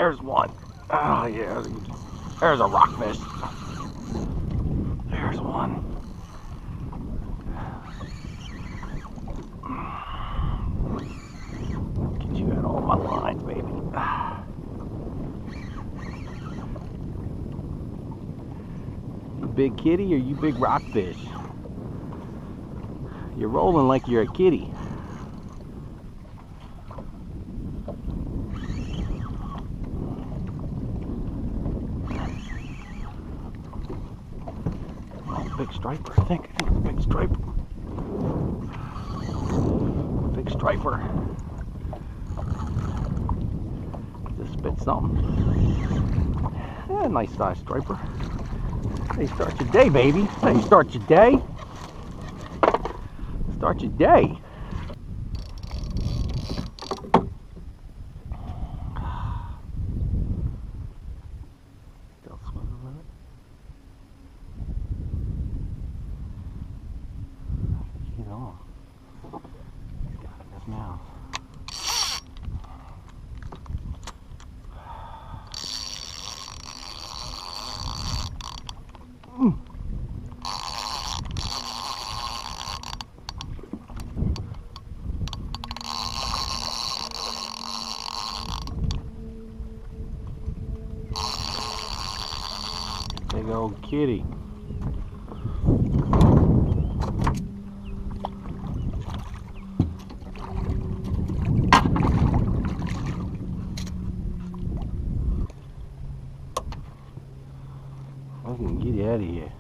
There's one. Oh yeah, there's a rockfish. There's one. Get you out all my lines, baby. You big kitty or you big rockfish? You're rolling like you're a kitty. Big striper, I think it's a big striper. Big striper. Just spit something. Yeah, nice size striper. How you start your day, baby? How you start your day? Start your day. Still swimming with it. He's on. He's got it in his mouth. Big old kitty. I can get you out of here.